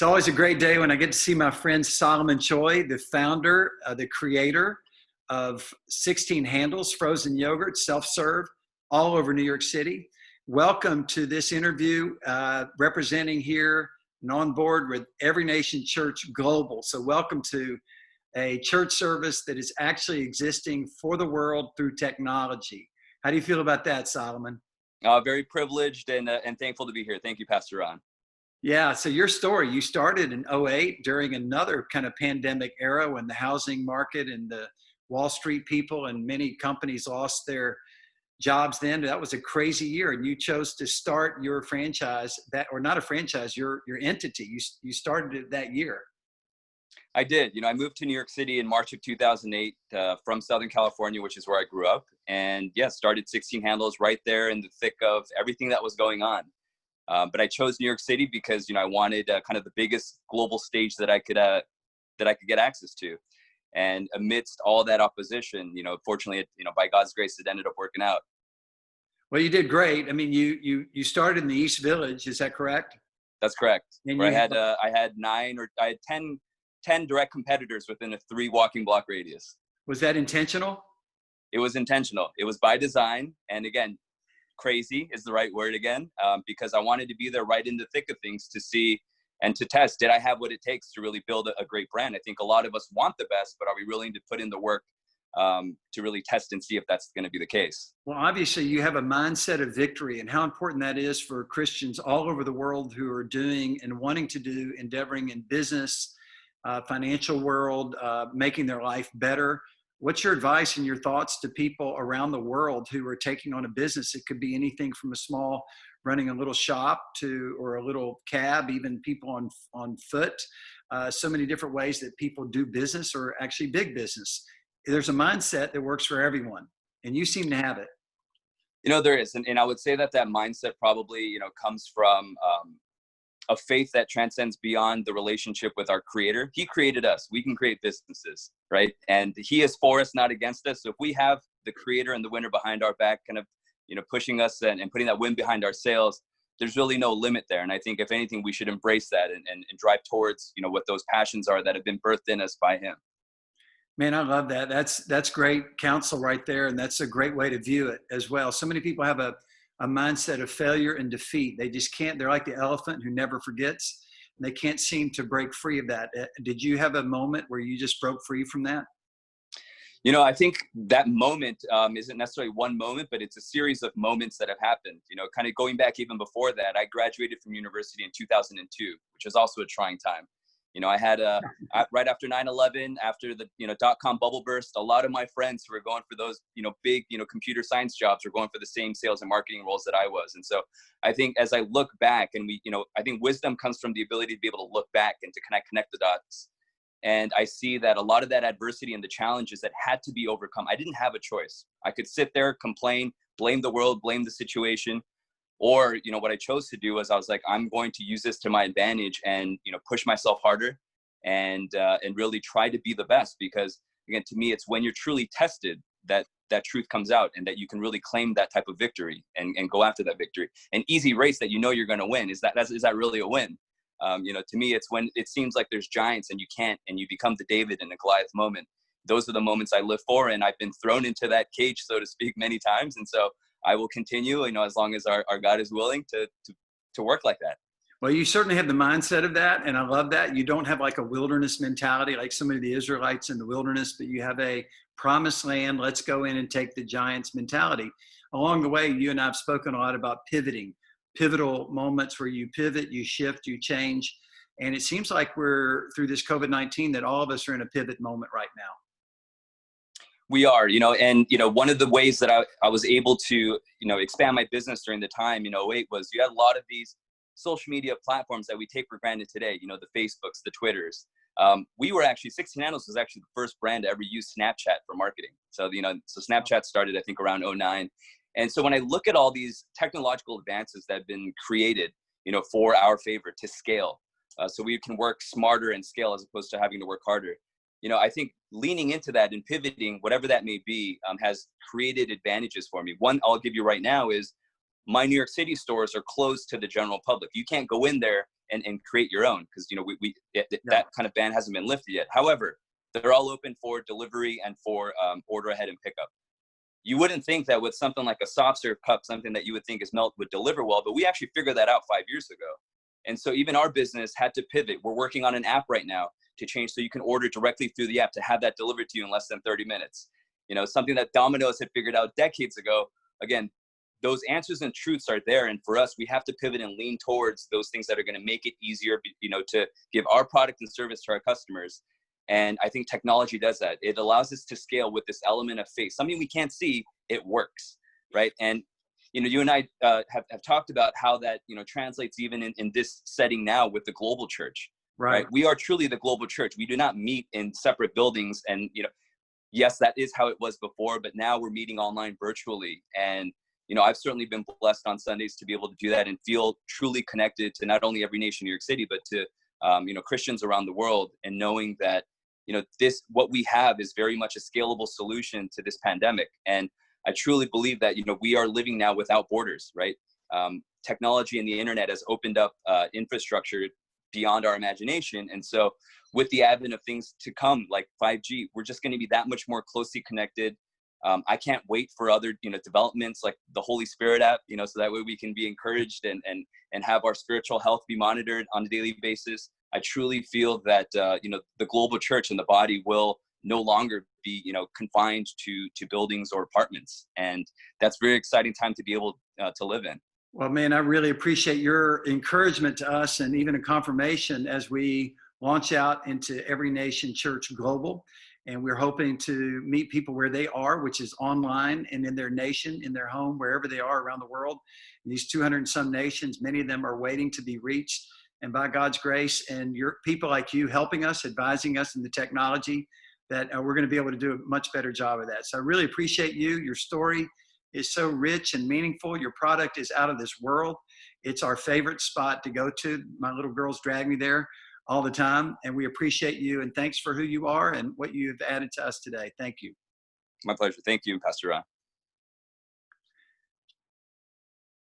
It's always a great day when I get to see my friend Solomon Choi, the founder, the creator of 16 Handles frozen yogurt, self-serve, all over New York City. Welcome to this interview, representing here and on board with Every Nation Church Global. So welcome to a church service that is actually existing for the world through technology. How do you feel about that, Solomon? Very privileged and thankful to be here. Thank you, Pastor Ron. Yeah, so your story, you started in '08 during another kind of pandemic era when the housing market and the Wall Street people and many companies lost their jobs then. That was a crazy year, and you chose to start your franchise, or not a franchise, your entity. You started it that year. I did. I moved to New York City in March of 2008 from Southern California, which is where I grew up. And started 16 Handles right there in the thick of everything that was going on. But I chose New York City because, I wanted kind of the biggest global stage that I could get access to. And amidst all that opposition, fortunately, by God's grace, it ended up working out. Well, you did great. I mean, you started in the East Village. Is that correct? That's correct. And where I had 10 direct competitors within a 3 walking block radius. Was that intentional? It was intentional. It was by design. And again, crazy is the right word again, because I wanted to be there right in the thick of things to see and to test, did I have what it takes to really build a great brand? I think a lot of us want the best, but are we willing to put in the work to really test and see if that's going to be the case? Well, obviously you have a mindset of victory, and how important that is for Christians all over the world who are doing and wanting to do, endeavoring in business, financial world, making their life better. What's your advice and your thoughts to people around the world who are taking on a business? It could be anything from a small, running a little shop or a little cab, even people on foot. So many different ways that people do business, or actually big business. There's a mindset that works for everyone, and you seem to have it. There is. And I would say that mindset probably, comes from a faith that transcends beyond the relationship with our creator. He created us. We can create businesses, right? And he is for us, not against us. So if we have the creator and the winner behind our back, kind of, pushing us and putting that wind behind our sails, there's really no limit there. And I think if anything, we should embrace that and drive towards, what those passions are that have been birthed in us by him. Man, I love that. That's great counsel right there. And that's a great way to view it as well. So many people have a mindset of failure and defeat. They just can't. They're like the elephant who never forgets. And they can't seem to break free of that. Did you have a moment where you just broke free from that? I think that moment isn't necessarily one moment, but it's a series of moments that have happened. Kind of going back even before that, I graduated from university in 2002, which was also a trying time. I had right after 9/11, after the .com bubble burst, a lot of my friends who were going for those big computer science jobs were going for the same sales and marketing roles that I was. And so I think as I look back, and I think wisdom comes from the ability to be able to look back and to connect the dots. And I see that a lot of that adversity and the challenges that had to be overcome, I didn't have a choice. I could sit there, complain, blame the world, blame the situation. Or, what I chose to do was I was like, I'm going to use this to my advantage and, push myself harder and really try to be the best. Because again, to me, it's when you're truly tested that truth comes out and that you can really claim that type of victory and go after that victory. An easy race that you're going to win. Is that really a win? To me, it's when it seems like there's giants and you can't, and you become the David and the Goliath moment. Those are the moments I live for. And I've been thrown into that cage, so to speak, many times. And so I will continue, as long as our God is willing to work like that. Well, you certainly have the mindset of that. And I love that. You don't have like a wilderness mentality like some of the Israelites in the wilderness, but you have a promised land. Let's go in and take the giants mentality. Along the way, you and I have spoken a lot about pivotal moments where you pivot, you shift, you change. And it seems like we're through this COVID-19 that all of us are in a pivot moment right now. We are, and, one of the ways that I was able to, expand my business during the time in '08 was you had a lot of these social media platforms that we take for granted today, the Facebooks, the Twitters. We were actually, 16 Handles was actually the first brand to ever use Snapchat for marketing. So, so Snapchat started, I think, around '09. And so when I look at all these technological advances that have been created, for our favor to scale, so we can work smarter and scale as opposed to having to work harder. I think leaning into that and pivoting, whatever that may be, has created advantages for me. One I'll give you right now is my New York City stores are closed to the general public. You can't go in there and create your own, because that kind of ban hasn't been lifted yet. However, they're all open for delivery and for order ahead and pickup. You wouldn't think that with something like a soft serve cup, something that you would think is melt, would deliver well, but we actually figured that out 5 years ago. And so even our business had to pivot. We're working on an app right now to change so you can order directly through the app to have that delivered to you in less than 30 minutes. Something that Domino's had figured out decades ago. Again, those answers and truths are there. And for us, we have to pivot and lean towards those things that are going to make it easier, to give our product and service to our customers. And I think technology does that. It allows us to scale with this element of faith, something we can't see, it works, right? And, you and I have talked about how that, translates even in this setting now with the global church, right? We are truly the global church. We do not meet in separate buildings. And, yes, that is how it was before, but now we're meeting online virtually. And, I've certainly been blessed on Sundays to be able to do that and feel truly connected to not only Every Nation New York City, but to, Christians around the world, and knowing that, what we have is very much a scalable solution to this pandemic. And I truly believe that, we are living now without borders, right? Technology and the internet has opened up infrastructure beyond our imagination. And so with the advent of things to come, like 5G, we're just going to be that much more closely connected. I can't wait for other, developments like the Holy Spirit app, so that way we can be encouraged and have our spiritual health be monitored on a daily basis. I truly feel that, the global church and the body will no longer be, confined to buildings or apartments. And that's a very exciting time to be able to live in. Well, man, I really appreciate your encouragement to us, and even a confirmation as we launch out into Every Nation Church Global. And we're hoping to meet people where they are, which is online and in their nation, in their home, wherever they are around the world. In these 200 and some nations, many of them are waiting to be reached. And by God's grace and your people like you helping us, advising us in the technology, that we're going to be able to do a much better job of that. So I really appreciate you. Your story is so rich and meaningful. Your product is out of this world. It's our favorite spot to go to. My little girls drag me there all the time. And we appreciate you. And thanks for who you are and what you've added to us today. Thank you. My pleasure. Thank you, Pastor Ron.